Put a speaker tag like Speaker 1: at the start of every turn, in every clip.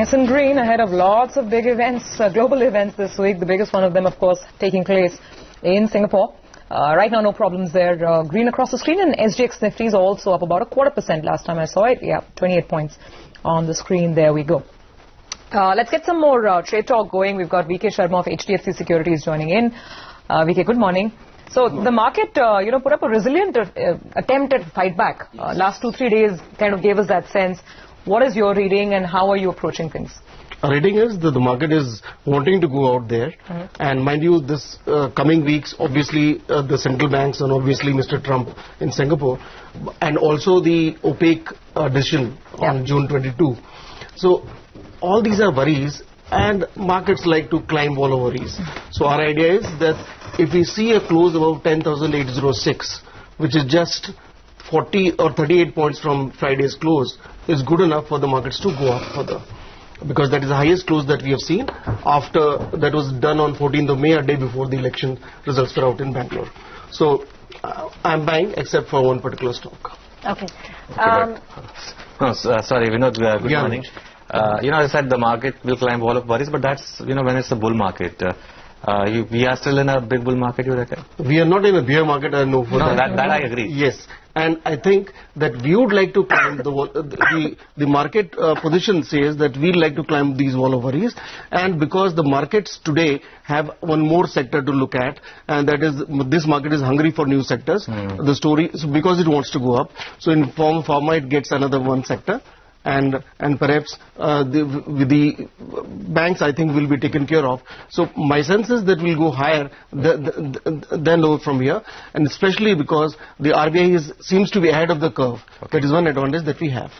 Speaker 1: Nice and green ahead of lots of big events, global events this week. The biggest one of them, of course, taking place in Singapore. Right now, no problems there. Green across the screen, and SGX Nifty is also up about 0.25% last time I saw it. Yeah, 28 points on the screen. There we go. Let's get some more trade talk going. We've got Sharma of HDFC Securities joining in. VK, good morning. So the market, put up a resilient attempt at fight back. Last 2-3 days kind of gave us that sense. What is your reading and how are you approaching things?
Speaker 2: Our reading is that the market is wanting to go out there. And mind you, this coming weeks, obviously the central banks and obviously Mr. Trump in Singapore, and also the OPEC decision on June 22. So all these are worries, and markets like to climb all over worries. So our idea is that if we see a close above 10,806, which is just 40 or 38 points from Friday's close, is good enough for the markets to go up further. Because that is the highest close that we have seen after that was done on 14th of May, a day before the election results were out in Bangalore. So I'm buying except for one particular stock.
Speaker 3: Okay.
Speaker 4: Sorry, Vinod, good morning. I said the market will climb wall of worries, but that's, when it's a bull market. We are still in a big bull market, you reckon?
Speaker 2: We are not in a bear market, I know for that.
Speaker 4: That I agree.
Speaker 2: Yes. And I think that we would like to climb the market position says that we'd like to climb these wall of worries. And because the markets today have one more sector to look at, and that is this market is hungry for new sectors. The story, so because it wants to go up. So in pharma, it gets another one sector. And perhaps the banks, I think, will be taken care of. So my sense is that we'll go higher than lower from here, and especially because the RBI seems to be ahead of the curve. That is one advantage that we have.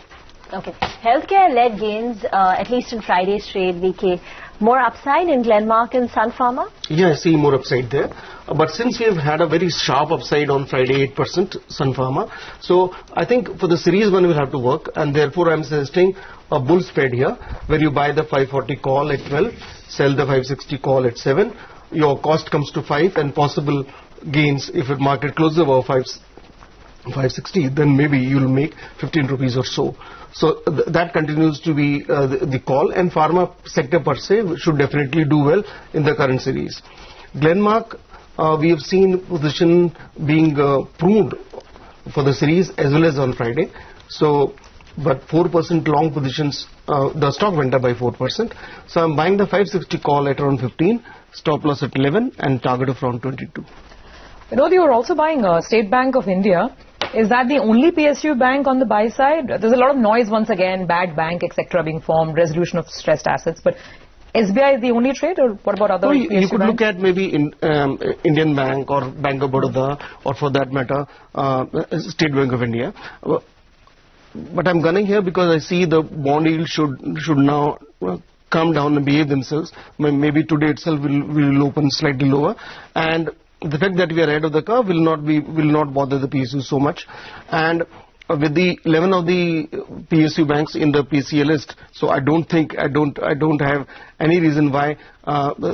Speaker 3: Okay. Healthcare led gains, at least in Friday's trade, VK. More upside in Glenmark and Sun Pharma? Yeah,
Speaker 2: I see more upside there. But since we have had a very sharp upside on Friday, 8% Sun Pharma, so I think for the series one will have to work, and therefore I'm suggesting a bull spread here, where you buy the 540 call at 12, sell the 560 call at 7, your cost comes to 5, and possible gains if the market closes above 560, then maybe you'll make 15 rupees or so. So that continues to be the call, and pharma sector per se should definitely do well in the current series. Glenmark, we have seen position being pruned for the series as well as on Friday. So, but 4% long positions, the stock went up by 4%. So I'm buying the 560 call at around 15, stop loss at 11, and target of around 22.
Speaker 1: Vinod, you are also buying State Bank of India. Is that the only PSU bank on the buy side? There's a lot of noise once again, bad bank, etc. being formed, resolution of stressed assets. But SBI is the only trade, or what about other PSU banks?
Speaker 2: You could look at maybe Indian Bank or Bank of Baroda, or for that matter, State Bank of India. But I'm gunning here because I see the bond yield should now come down and behave themselves. Maybe today itself will open slightly lower, and the fact that we are ahead of the curve will not bother the PSU so much. And with the 11 of the PSU banks in the PCA list, so I don't have any reason why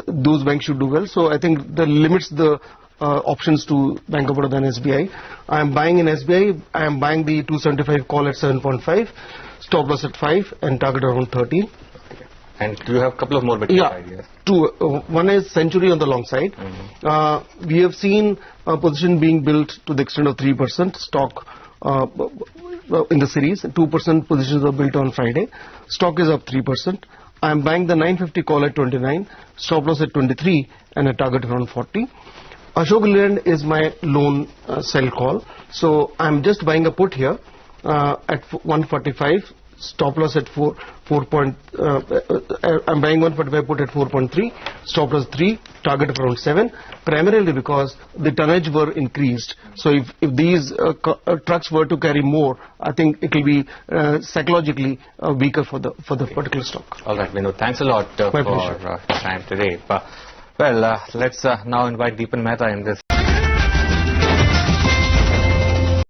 Speaker 2: those banks should do well. So I think that limits the options to Bank of Baroda and SBI. I am buying in SBI. I am buying the 275 call at 7.5, stop loss at 5, and target around 13.
Speaker 4: And do you have a couple of more betting ideas?
Speaker 2: Two. One is Century on the long side. We have seen a position being built to the extent of 3% stock in the series. 2% positions were built on Friday. Stock is up 3%. I am buying the 950 call at 29, stop loss at 23, and a target around 40. Ashok Leyland is my lone sell call. So I am just buying a put here at 145. Stop loss at 4. I'm buying 145 put at 4.3. Stop loss 3. Target around 7. Primarily because the tonnage were increased. So if these trucks were to carry more, I think it will be psychologically weaker for the particular stock.
Speaker 4: All right, Vinod. Thanks a lot for your time today. Well, let's now invite Deepan Mehta in this.